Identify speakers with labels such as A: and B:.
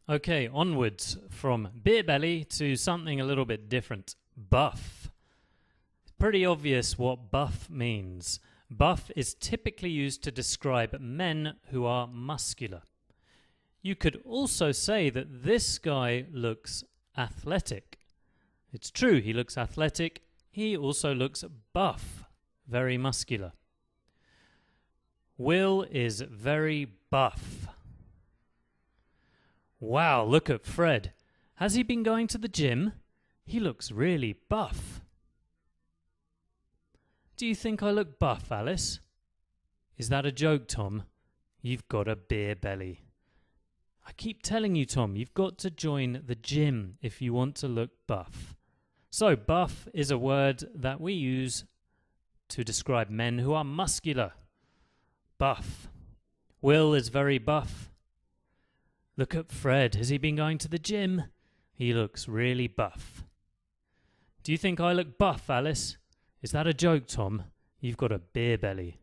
A: Okay, onwards from beer belly to something a little bit different. Buff. It's pretty obvious what buff means. Buff is typically used to describe men who are muscular. You could also say that this guy looks athletic. It's true, he looks athletic. He also looks buff, very muscular. Will is very buff. Wow, look at Fred. Has he been going to the gym? He looks really buff. Do you think I look buff, Alice? Is that a joke, Tom? You've got a beer belly. I keep telling you, Tom, you've got to join the gym if you want to look buff. So, buff is a word that we use to describe men who are muscular. Buff. Will is very buff. Look at Fred. Has he been going to the gym? He looks really buff. Do you think I look buff, Alice? Is that a joke, Tom? You've got a beer belly.